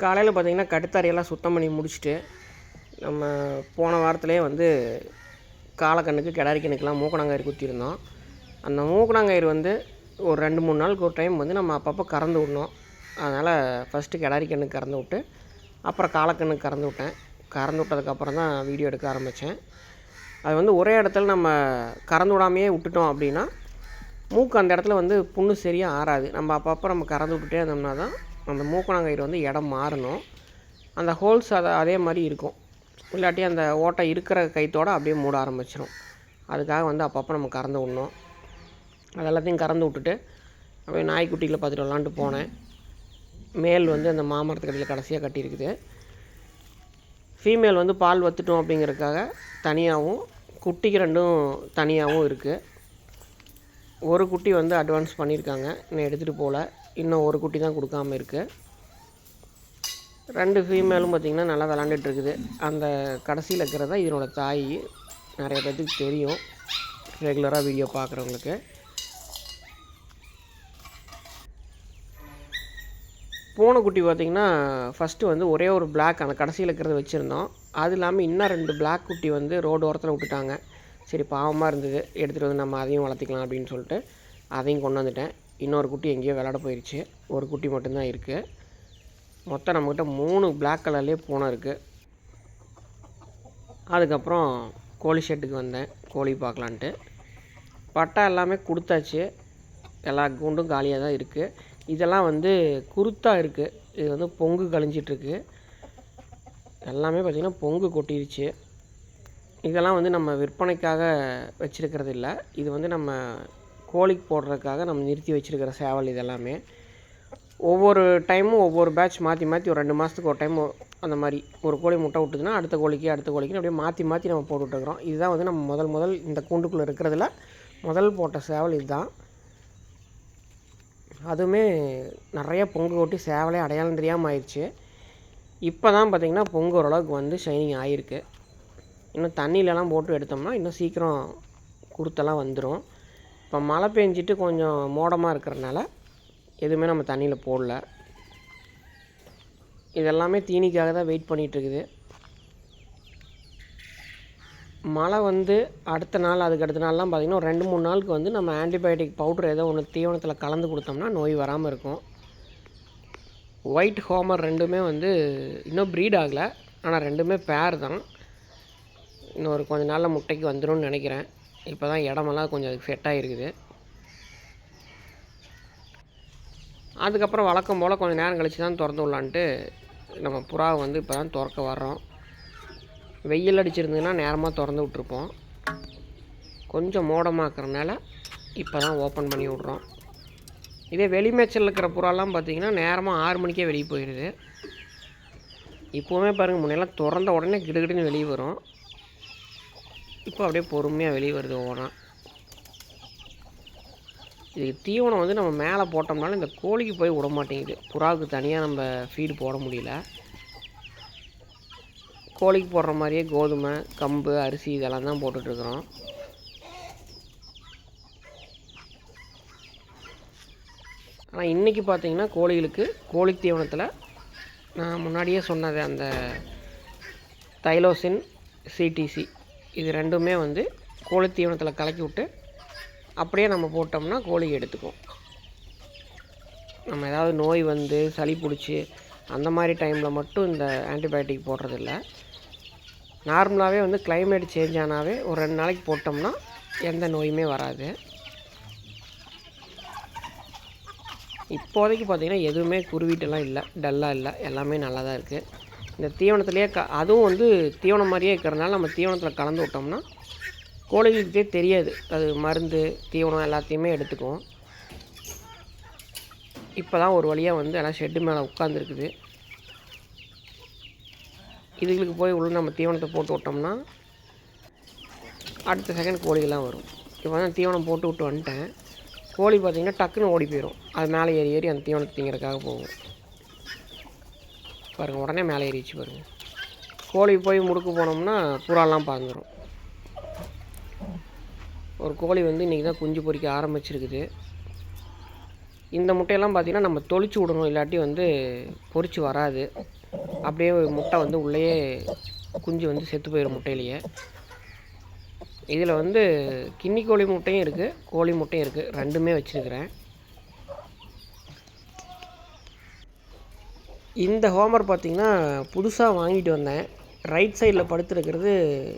காலையில் பார்த்திங்கன்னா கட்டுத்தரையெல்லாம் சுத்தம் பண்ணி முடிச்சுட்டு நம்ம போன வாரத்துலேயே வந்து காளைக்கண்ணுக்கு கிடாரிக்கண்ணுக்கெலாம் மூக்கணாங்கயிறு குத்திருந்தோம். அந்த மூக்கணாங்கயிறு வந்து ஒரு 2-3 நாளுக்கு ஒரு டைம் வந்து நம்ம அப்பப்போ கறந்து விடணும். அதனால் ஃபஸ்ட்டு கிடாரிக்கண்ணுக்கு கறந்து விட்டு அப்புறம் காளைக்கண்ணுக்கு கறந்து விட்டேன். கறந்து விட்டதுக்கப்புறம் தான் வீடியோ எடுக்க ஆரம்பித்தேன். அது வந்து ஒரே இடத்துல நம்ம கறந்து விடாமையே விட்டுட்டோம் அப்படின்னா மூக்கு அந்த இடத்துல வந்து புண்ணு சரியாக ஆறாது. நம்ம அப்பப்போ நம்ம கறந்து விட்டுட்டே இருந்தோம்னா தான் அந்த மூக்கணாங்கயிறு வந்து இடம் மாறணும். அந்த ஹோல்ஸ் அதே மாதிரி இருக்கும். இல்லாட்டி அந்த ஓட்டை இருக்கிற கைத்தோடு அப்படியே மூட ஆரம்பிச்சிடும். அதுக்காக வந்து அப்பப்போ நம்ம கறந்து விடணும். அது எல்லாத்தையும் கறந்து விட்டுட்டு அப்படியே நாய்க்குட்டிகளை பார்த்துட்டு விளாண்டுட்டு போனேன். மேல் வந்து அந்த மாமரத்துக்கடியில் கடைசியாக கட்டியிருக்குது. ஃபீமேல் வந்து பால் வற்றுட்டோம் அப்படிங்கிறதுக்காக தனியாகவும் குட்டிக்கு 2ம் தனியாகவும் இருக்குது. ஒரு குட்டி வந்து அட்வான்ஸ் பண்ணியிருக்காங்க, இன்னும் எடுத்துகிட்டு போகல. இன்னும் ஒரு குட்டி தான் கொடுக்காமல் இருக்குது. 2 ஃபீமேலும் பார்த்திங்கன்னா நல்லா விளாண்டுட்டுருக்குது. அந்த கடைசியில் இருக்கிறது தான் இதனோட தாய். நிறைய பேர்த்துக்கு தெரியும், ரெகுலராக வீடியோ பார்க்குறவங்களுக்கு. பூனைக்குட்டி பார்த்திங்கன்னா ஃபஸ்ட்டு வந்து ஒரே ஒரு பிளாக் அந்த கடைசியில் இருக்கிறத வச்சுருந்தோம். அது இல்லாமல் இன்னும் 2 பிளாக் குட்டி வந்து ரோடு ஓரத்தில் விட்டுட்டாங்க. சரி, பாவமாக இருந்தது, எடுத்துகிட்டு வந்து நம்ம அதையும் வளர்த்திக்கலாம் அப்படின்னு சொல்லிட்டு அதையும் கொண்டு வந்துட்டேன். இன்னொரு குட்டி எங்கேயோ விளாட போயிடுச்சு. ஒரு குட்டி மட்டும்தான் இருக்குது. மொத்தம் நம்மக்கிட்ட 3 பிளாக் கலர்லேயே பூனை இருக்குது. அதுக்கப்புறம் கோழி ஷெட்டுக்கு வந்தேன், கோழி பார்க்கலான்ட்டு. பட்டா எல்லாமே கொடுத்தாச்சு. எல்லா கூண்டும் காலியாக தான் இருக்குது. இதெல்லாம் வந்து குருத்தா இருக்குது. இது வந்து பொங்கு கழிஞ்சிட்ருக்கு. எல்லாமே பார்த்திங்கன்னா பொங்கு கொட்டிருச்சு. இதெல்லாம் வந்து நம்ம விற்பனைக்காக வச்சுருக்கிறது இல்லை. இது வந்து நம்ம கோழிக்கு போடுறதுக்காக நம்ம நிறுத்தி வச்சுருக்கிற சேவல். இதெல்லாமே ஒவ்வொரு டைமும் ஒவ்வொரு பேட்ச் மாற்றி மாற்றி ஒரு 2 மாதத்துக்கு ஒரு டைம் அந்த மாதிரி ஒரு கோழி முட்டை விட்டுதுன்னா அடுத்த கோழிக்குன்னு அப்படியே மாற்றி மாற்றி நம்ம போட்டு விட்டுக்கிறோம். இதுதான் வந்து நம்ம முதல் இந்த கூண்டுக்குள்ளே இருக்கிறதுல முதல் போட்ட சேவல் இதுதான். அதுவுமே நிறைய பொங்கு கொட்டி சேவலே அடையாளம் தெரியாமல் ஆயிடுச்சு. இப்போ தான் பார்த்திங்கன்னா பொங்கு ஓரளவுக்கு வந்து ஷைனிங் ஆகிருக்கு. இன்னும் தண்ணியிலலாம் போட்டு எடுத்தோம்னா இன்னும் சீக்கிரம் குருத்தெல்லாம் வந்துடும். இப்போ மழை பெஞ்சிட்டு கொஞ்சம் மோடமாக இருக்கிறதுனால எதுவுமே நம்ம தண்ணியில் போடல. இதெல்லாமே தீனிக்காக தான் வெயிட் பண்ணிகிட்ருக்குது. மழை வந்து அடுத்த நாள் அதுக்கு அடுத்த நாள்லாம் பார்த்திங்கன்னா ஒரு 2-3 நாளுக்கு வந்து நம்ம ஆன்டிபயோட்டிக் பவுட்ரு ஏதோ ஒன்று தீவனத்தில் கலந்து கொடுத்தோம்னா நோய் வராமல் இருக்கும். ஒயிட் ஹோமர் 2மே வந்து இன்னும் ப்ரீட் ஆகலை. ஆனால் 2மே பேர் தான். இன்னும் ஒரு கொஞ்சம் நாளில் முட்டைக்கு வந்துடும் நினைக்கிறேன். இப்போ தான் இடமெல்லாம் கொஞ்சம் அதுக்கு செட் ஆகிருக்குது. அதுக்கப்புறம் வழக்கம் போல் கொஞ்சம் நேரம் கழித்து தான் திறந்து விடலான்ட்டு நம்ம புறாவை வந்து இப்போ தான் திறக்க வர்றோம். வெயில் அடிச்சிருந்ததுன்னா நேரமாக திறந்து விட்ருப்போம். கொஞ்சம் மோடமாக்குறதுனால இப்போ தான் ஓப்பன் பண்ணி விட்றோம். இதே வெளிமேச்சல் இருக்கிற புறாலாம் பார்த்திங்கன்னா நேரமாக 6 மணிக்கே வெளியே போயிடுது. இப்போவுமே பாருங்கள், முன்னெல்லாம் திறந்த உடனே கிடுகிடுன்னு வெளியே வரும். இப்போ அப்படியே பொறுமையாக வெளியே வருது ஒவ்வொன்றா. இதுக்கு தீவனம் வந்து நம்ம மேலே போட்டோம்னாலும் இந்த கோழிக்கு போய் விட மாட்டேங்குது. புறாவுக்கு தனியாக நம்ம ஃபீடு போட முடியல. கோழிக்கு போடுற மாதிரியே கோதுமை, கம்பு, அரிசி இதெல்லாம் தான் போட்டுட்ருக்குறோம். ஆனால் இன்றைக்கி பார்த்திங்கன்னா கோழிகளுக்கு கோழி தீவனத்தில் நான் முன்னாடியே சொன்னது அந்த தைலோசின், சிடிசி இது 2மே வந்து கோழி தீவனத்தில் கலக்கி விட்டு அப்படியே நம்ம போட்டோம்னா கோழி எடுத்துக்கும். நம்ம ஏதாவது நோய் வந்து சளி பிடிச்சி அந்த மாதிரி டைமில் மட்டும் இந்த ஆன்டிபயோட்டிக் போடுறதில்ல. நார்மலாகவே வந்து கிளைமேட் சேஞ்ச் ஆனாவே ஒரு 2 நாளைக்கு போட்டோம்னா எந்த நோயுமே வராது. இப்போதைக்கு பார்த்திங்கன்னா எதுவுமே குருவிட்டெல்லாம் இல்லை, டல்லாக இல்லை, எல்லாமே நல்லா தான் இருக்குது. இந்த தீவனத்துலேயே அதுவும் வந்து தீவனம் மாதிரியே இருக்கிறதுனால நம்ம தீவனத்தில் கலந்து விட்டோம்னா கோழிகளுக்கே தெரியாது. அது மருந்து தீவனம் எல்லாத்தையுமே எடுத்துக்கும். இப்போ தான் ஒரு வழியாக வந்து எல்லாம் ஷெட்டு மேலே உட்காந்துருக்குது. இதுகளுக்கு போய் உள்ள நம்ம தீவனத்தை போட்டு விட்டோம்னா அடுத்த செகண்ட் கோழிகள்லாம் வரும். இப்போ தான் தீவனம் போட்டு விட்டு வந்துட்டேன். கோழி பார்த்திங்கன்னா டக்குன்னு ஓடி போயிடும். அது மேலே ஏறி அந்த தீவனத்தை திங்கிறதுக்காக போகும். பாருங்கள், உடனே மேலே ஏறிச்சு பாருங்கள். கோழி போய் முடுக்கு போனோம்னா புறாலாம் பறந்துடும். ஒரு கோழி வந்து இன்றைக்கி தான் குஞ்சு பொறிக்க ஆரம்பிச்சிருக்குது. இந்த முட்டையெல்லாம் பார்த்திங்கன்னா நம்ம தொளிச்சு விடணும், இல்லாட்டி வந்து பொரிச்சு வராது. அப்படியே முட்டை வந்து உள்ளேயே குஞ்சு வந்து செத்து போயிடும் முட்டையிலேயே. இதில் வந்து கின்னி கோழி முட்டையும் இருக்குது, கோழி முட்டையும் இருக்குது, ரெண்டுமே வச்சுருக்கிறேன். இந்த ஹோமர் பார்த்திங்கன்னா புதுசாக வாங்கிட்டு வந்தேன். ரைட் சைடில் படுத்துருக்கிறது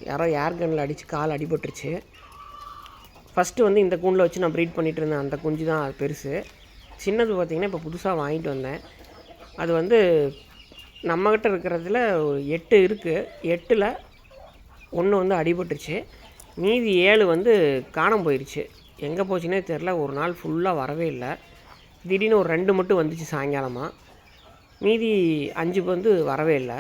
யாரோ ஏர் கன்னில் அடித்து கால் அடிபட்டுருச்சு. ஃபஸ்ட்டு வந்து இந்த கூண்டில் வச்சு நான் ப்ரீட் பண்ணிகிட்டு இருந்தேன், அந்த குஞ்சு தான் அது பெருசு. சின்னது பார்த்திங்கன்னா இப்போ புதுசாக வாங்கிட்டு வந்தேன். அது வந்து நம்மக்கிட்ட இருக்கிறதுல ஒரு 8 இருக்குது. 8ல் 1 வந்து அடிபட்டுருச்சு, மீதி 7 வந்து காணாமல் போயிடுச்சு. எங்கே போச்சுன்னே தெரில. ஒரு நாள் ஃபுல்லாக வரவே இல்லை. திடீர்னு ஒரு 2 மட்டும் வந்துச்சு சாயங்காலமாக. மீதி 5 வந்து வரவே இல்லை.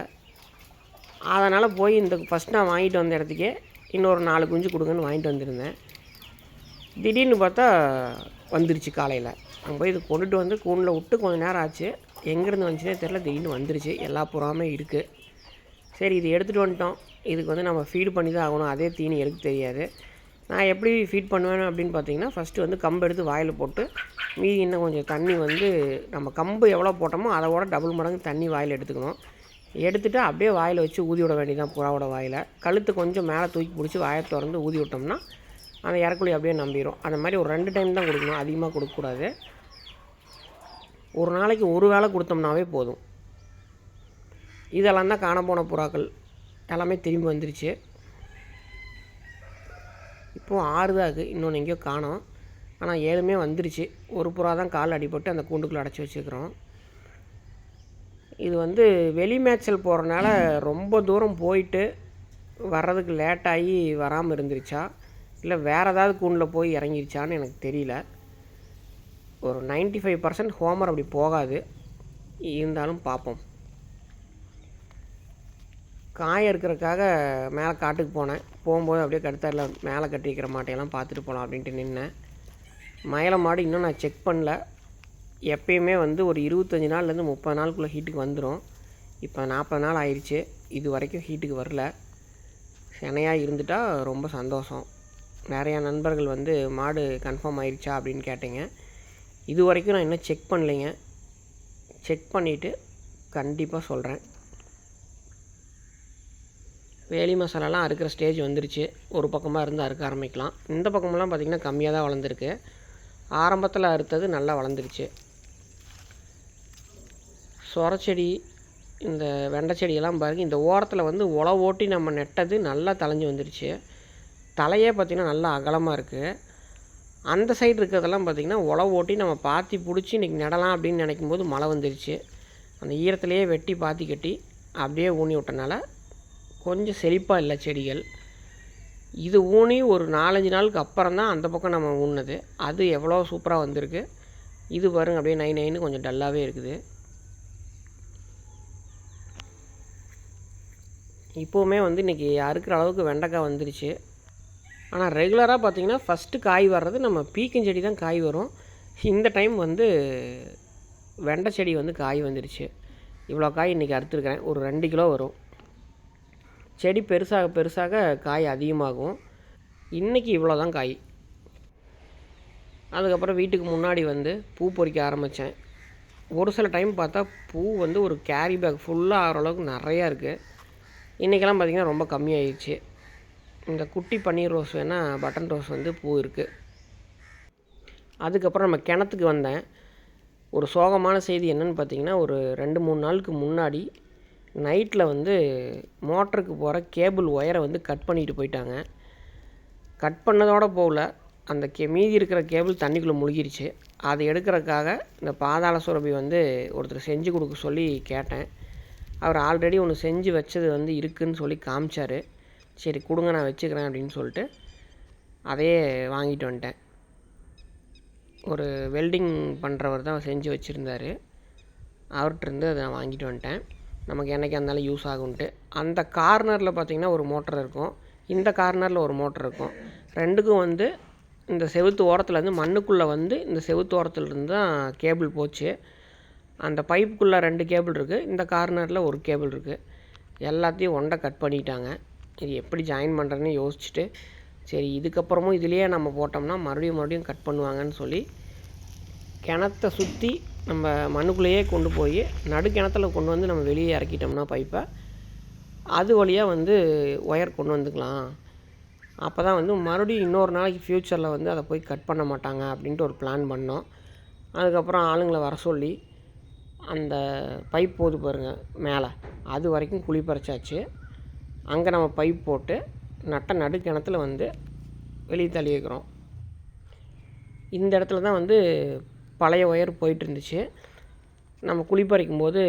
அதனால் போய் இந்த ஃபஸ்ட் நான் வாங்கிட்டு வந்த இடத்துக்கே இன்னொரு 4 குஞ்சு கொடுங்கன்னு வாங்கிட்டு வந்திருந்தேன். திடீர்னு பார்த்தா வந்துருச்சு காலையில். நான் போய் இது கொண்டுட்டு வந்து கூண்டில் விட்டு கொஞ்சம் நேரம் ஆச்சு. எங்கேருந்து வந்துச்சுன்னே தெரில, திடீர்னு வந்துருச்சு. எல்லா புறாமே இருக்குது. சரி, இது எடுத்துகிட்டு வந்துட்டோம். இதுக்கு வந்து நம்ம ஃபீடு பண்ணி தான் ஆகணும். அதே தீனி எடுக்க தெரியாது. நான் எப்படி ஃபீட் பண்ணுவேன் அப்படின்னு பார்த்தீங்கன்னா, ஃபஸ்ட்டு வந்து கம்பு எடுத்து வாயில் போட்டு மீதி இன்னும் கொஞ்சம் தண்ணி வந்து நம்ம கம்பு எவ்வளோ போட்டோமோ அதை விட டபுள் மடங்கு தண்ணி வாயில் எடுத்துக்கணும். எடுத்துகிட்டு அப்படியே வாயில் வச்சு ஊதி விட வேண்டியதான் புறாவோட வாயில். கழுத்து கொஞ்சம் மேலே தூக்கி பிடிச்சி வாயை திறந்து ஊதி விட்டோம்னா அந்த இறக்குழி அப்படியே நம்பிடும். அந்த மாதிரி ஒரு 2 டைம் தான் கொடுக்கணும், அதிகமாக கொடுக்கக்கூடாது. ஒரு நாளைக்கு ஒரு வேளை கொடுத்தோம்னாவே போதும். இதெல்லாம் தான் காண போன புறாக்கள் எல்லாமே திரும்பி வந்துருச்சு. இப்போது 6 தான் இருக்குது, இன்னொன்று எங்கேயோ காணோம். ஆனால் 7மே வந்துருச்சு. ஒரு புறா தான் கால் அடிபட்டு அந்த கூண்டுக்குள்ளே அடைச்சி வச்சுக்கிறோம். இது வந்து வெளி மேய்ச்சல் போகிறனால ரொம்ப தூரம் போயிட்டு வர்றதுக்கு லேட்டாகி வராமல் இருந்துருச்சா, இல்லை வேறு ஏதாவது கூண்டில் போய் இறங்கிருச்சான்னு எனக்கு தெரியல. ஒரு 95% ஹோமர் அப்படி போகாது. இருந்தாலும் பார்ப்போம். காய இருக்கிறதுக்காக மேலே காட்டுக்கு போனேன். போகும்போது அப்படியே கடுத்தாரில் மேலே கட்டி வைக்கிற மாட்டையெல்லாம் பார்த்துட்டு போகலாம் அப்படின்ட்டு நின்னேன். மயில மாடு இன்னும் நான் செக் பண்ணல. எப்பயுமே வந்து ஒரு 25 நாள்லேருந்து 30 நாளுக்குள்ளே ஹீட்டுக்கு வந்துடும். இப்போ 40 நாள் ஆயிடுச்சு, இது வரைக்கும் ஹீட்டுக்கு வரல. செனையாக இருந்துட்டால் ரொம்ப சந்தோஷம். நிறையா நண்பர்கள் வந்து மாடு கன்ஃபார்ம் ஆயிடுச்சா அப்படின்னு கேட்டீங்க. இது வரைக்கும் நான் இன்னும் செக் பண்ணலைங்க. செக் பண்ணிவிட்டு கண்டிப்பாக சொல்கிறேன். வேலி மசாலாலாம் அறுக்கிற ஸ்டேஜ் வந்துருச்சு. ஒரு பக்கமாக இருந்து அறுக்க ஆரம்பிக்கலாம். இந்த பக்கமெல்லாம் பார்த்திங்கன்னா கம்மியாக தான் வளர்ந்துருக்கு. ஆரம்பத்தில் அறுத்தது நல்லா வளர்ந்துருச்சு. சொரச்செடி, இந்த வெண்டை செடியெல்லாம் பாருங்கள், இந்த ஓரத்தில் வந்து உழவு ஓட்டி நம்ம நெட்டது நல்லா தளைஞ்சு வந்துருச்சு. தலையே பார்த்திங்கன்னா நல்லா அகலமாக இருக்குது. அந்த சைடு இருக்கிறதெல்லாம் பார்த்திங்கன்னா உழவு ஓட்டி நம்ம பாத்தி பிடிச்சி இன்றைக்கி நடலாம் அப்படின்னு நினைக்கும் போது மழை வந்துருச்சு. அந்த ஈரத்துலேயே வெட்டி பாத்தி கட்டி அப்படியே ஊனி விட்டனால கொஞ்சம் செழிப்பாக இல்லை செடிகள். இது ஊனி ஒரு 4-5 நாளுக்கு அப்புறம் தான் அந்த பக்கம் நம்ம ஊன்னது. அது எவ்வளோ சூப்பராக வந்திருக்கு. இது பாருங்க அப்படியே நைன்னு கொஞ்சம் டல்லாகவே இருக்குது. இப்போவுமே வந்து இன்றைக்கி அறுக்கிற அளவுக்கு வெண்டைக்காய் வந்துருச்சு. ஆனால் ரெகுலராக பார்த்திங்கன்னா ஃபஸ்ட்டு காய் வர்றது நம்ம பீக்கஞ்செடி தான் காய் வரும். இந்த டைம் வந்து வெண்டை செடி வந்து காய் வந்துருச்சு. இவ்வளோ காய் இன்றைக்கி அறுத்துருக்கிறேன். ஒரு 2 கிலோ வரும். செடி பெருசாக பெருசாக காய் அதிகமாகும். இன்றைக்கி இவ்வளோ தான் காய். அதுக்கப்புறம் வீட்டுக்கு முன்னாடி வந்து பூ பொறிக்க ஆரம்பித்தேன். ஒரு சில டைம் பார்த்தா பூ வந்து ஒரு கேரி பேக் ஃபுல்லாக ஆகிற அளவுக்கு நிறையா இருக்குது. இன்றைக்கெல்லாம் பார்த்திங்கன்னா ரொம்ப கம்மியாகிடுச்சு. இந்த குட்டி பன்னீர் ரோஸ் வேணால் பட்டன் ரோஸ் வந்து பூ இருக்குது. அதுக்கப்புறம் நம்ம கிணத்துக்கு வந்தேன். ஒரு சோகமான செய்தி என்னென்னு பார்த்திங்கன்னா, ஒரு 2-3 நாளுக்கு முன்னாடி நைட்டில் வந்து மோட்டருக்கு போகிற கேபிள் ஒயரை வந்து கட் பண்ணிட்டு போயிட்டாங்க. கட் பண்ணதோடு போகல, அந்த மீதி இருக்கிற கேபிள் தண்ணிக்குள்ளே முழுகிருச்சு. அதை எடுக்கிறதுக்காக இந்த பாதாள சுரபி வந்து ஒருத்தர் செஞ்சு கொடுக்க சொல்லி கேட்டேன். அவர் ஆல்ரெடி ஒன்று செஞ்சு வச்சது வந்து இருக்குதுன்னு சொல்லி காமிச்சார். சரி கொடுங்க, நான் வச்சுக்கிறேன் அப்படின்னு சொல்லிட்டு அதையே வாங்கிட்டு வந்துட்டேன். ஒரு வெல்டிங் பண்ணுறவர் தான் செஞ்சு வச்சுருந்தார். அவர்கிட்டருந்து அதை நான் வாங்கிட்டு வந்துட்டேன். நமக்கு என்றைக்கு இருந்தாலும் யூஸ் ஆகும்ன்ட்டு. அந்த கார்னரில் பார்த்திங்கன்னா ஒரு மோட்டர் இருக்கும், இந்த கார்னரில் ஒரு மோட்டர் இருக்கும். ரெண்டுக்கும் வந்து இந்த செவுத்து ஓரத்துலேருந்து மண்ணுக்குள்ளே வந்து இந்த செவுத்து ஓரத்துலேருந்து தான் கேபிள் போச்சு. அந்த பைப்புக்குள்ளே 2 கேபிள் இருக்குது, இந்த கார்னரில் ஒரு கேபிள் இருக்குது. எல்லாத்தையும் ஒன்றை கட் பண்ணிட்டாங்க. இது எப்படி ஜாயின் பண்ணுறதுன்னு யோசிச்சுட்டு, சரி இதுக்கப்புறமும் இதுலேயே நம்ம போட்டோம்னா மறுபடியும் கட் பண்ணுவாங்கன்னு சொல்லி கிணத்த சுற்றி நம்ம மண்ணுக்குள்ளேயே கொண்டு போய் நடு கிணத்துல கொண்டு வந்து நம்ம வெளியே இறக்கிட்டோம்னா பைப்பை, அது வழியாக வந்து ஒயர் கொண்டு வந்துக்கலாம். அப்போ தான் வந்து மறுபடியும் இன்னொரு நாளைக்கு ஃப்யூச்சரில் வந்து அதை போய் கட் பண்ண மாட்டாங்க அப்படின்ட்டு ஒரு பிளான் பண்ணோம். அதுக்கப்புறம் ஆளுங்களை வர சொல்லி அந்த பைப் போகுது பாருங்கள் மேலே, அது வரைக்கும் குழி பறிச்சாச்சு. அங்கே நம்ம பைப் போட்டு நடு கிணத்துல வந்து வெளியே தள்ளி வைக்கிறோம். இந்த இடத்துல தான் வந்து பழைய ஒயர் போயிட்டு இருந்துச்சு. நம்ம குழி பறிக்கும் போது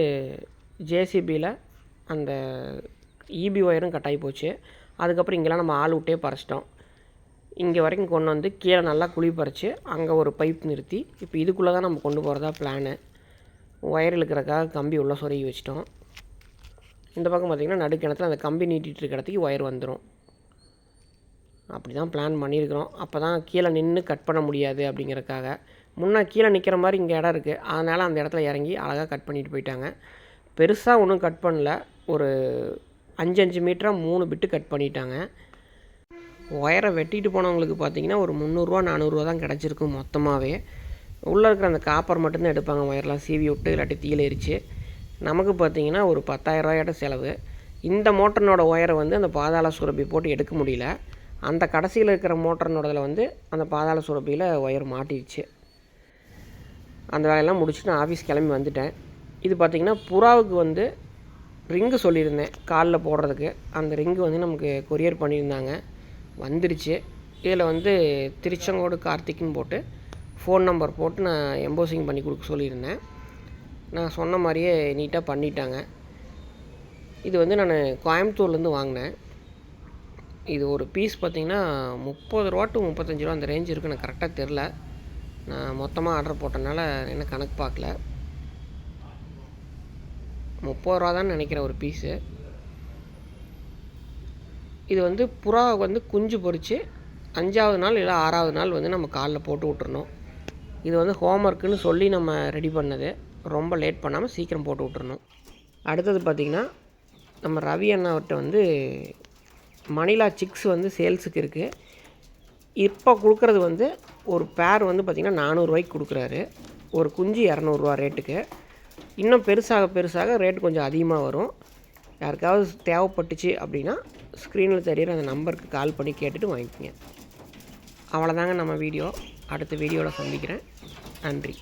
ஜேசிபியில் அந்த ஈபி ஒயரும் கட்டாகி போச்சு. அதுக்கப்புறம் இங்கெல்லாம் நம்ம ஆள் விட்டே பறிச்சிட்டோம். இங்கே வரைக்கும் கொண்டு வந்து கீழே நல்லா குழி பறித்து அங்கே ஒரு பைப் நிறுத்தி இப்போ இதுக்குள்ளே தான் நம்ம கொண்டு போகிறதா பிளானு. ஒயர் இழுக்கிறதுக்காக கம்பி உள்ளே சொருகி வச்சிட்டோம். இந்த பக்கம் பார்த்திங்கன்னா நடு கிணத்துல அந்த கம்பி நீட்டிகிட்டு இருக்கிற இடத்துக்கு ஒயர் வந்துடும். அப்படி தான் பிளான் பண்ணியிருக்கிறோம். அப்போ தான் கீழே நின்று கட் பண்ண முடியாது அப்படிங்கிறதுக்காக. முன்னே கீழே நிற்கிற மாதிரி இங்கே இடம் இருக்குது, அதனால் அந்த இடத்துல இறங்கி அழகாக கட் பண்ணிட்டு போயிட்டாங்க. பெருசாக ஒன்றும் கட் பண்ணல, ஒரு 5 மீட்டராக 3 பிட்டு கட் பண்ணிட்டாங்க. ஒயரை வெட்டிட்டு போனவங்களுக்கு பார்த்திங்கன்னா ஒரு 300 400 தான் கிடச்சிருக்கும் மொத்தமாகவே. உள்ளே இருக்கிற அந்த காப்பர் மட்டும்தான் எடுப்பாங்க, ஒயர்லாம் சீவி விட்டு இல்லாட்டி தீயில் எரிச்சு. நமக்கு பார்த்திங்கன்னா ஒரு 10,000 செலவு. இந்த மோட்டர்னோட ஒயரை வந்து அந்த பாதாள சுரப்பி போட்டு எடுக்க முடியல. அந்த கடைசியில் இருக்கிற மோட்டர்னோடதில் வந்து அந்த பாதாள சுரப்பியில் ஒயர் மாட்டிடுச்சு. அந்த வேலையெல்லாம் முடிச்சுட்டு நான் ஆஃபீஸ் கிளம்பி வந்துட்டேன். இது பார்த்திங்கன்னா புறாவுக்கு வந்து ரிங்கு சொல்லியிருந்தேன் காலில் போடுறதுக்கு. அந்த ரிங்கு வந்து நமக்கு கொரியர் பண்ணியிருந்தாங்க, வந்துடுச்சு. இதில் வந்து திருச்செங்கோடு கார்த்திக்னு போட்டு ஃபோன் நம்பர் போட்டு நான் எம்போசிங் பண்ணி கொடுக்க சொல்லியிருந்தேன். நான் சொன்ன மாதிரியே நீட்டாக பண்ணிட்டாங்க. இது வந்து நான் கோயம்புத்தூர்லேருந்து வாங்கினேன். இது ஒரு பீஸ் பார்த்திங்கன்னா 30 ரூபா to 35 ரூபா அந்த ரேஞ்ச் இருக்குது, எனக்கு கரெக்டாக தெரில. நான் மொத்தமாக ஆர்டர் போட்டனால என்ன கணக்கு பார்க்கல. 30 ரூபா தான் நினைக்கிறேன் ஒரு பீஸு. இது வந்து புறா வந்து குஞ்சு பொரித்து 5ஆவது நாள் இல்லை 6ஆவது நாள் வந்து நம்ம காலில் போட்டு விட்டுறணும். இது வந்து ஹோம்ஒர்க்குன்னு சொல்லி நம்ம ரெடி பண்ணது. ரொம்ப லேட் பண்ணாமல் சீக்கிரம் போட்டு விட்டுறணும். அடுத்தது பார்த்திங்கன்னா நம்ம ரவி அண்ணாவிட்ட வந்து மணிலா சிக்ஸ் வந்து சேல்ஸுக்கு இருக்குது. இப்போ கொடுக்குறது வந்து ஒரு பேர் வந்து பார்த்திங்கன்னா 400 ரூபாய்க்கு கொடுக்குறாரு. ஒரு குஞ்சு 200 ரூபா ரேட்டுக்கு. இன்னும் பெருசாக ரேட்டு கொஞ்சம் அதிகமாக வரும். யாருக்காவது தேவைப்பட்டுச்சு அப்படின்னா ஸ்க்ரீனில் தெரிகிற அந்த நம்பருக்கு கால் பண்ணி கேட்டுட்டு வாங்கிக்கோங்க. அவ்வளோதாங்க நம்ம வீடியோ. அடுத்த வீடியோவில் சந்திக்கிறேன். நன்றி.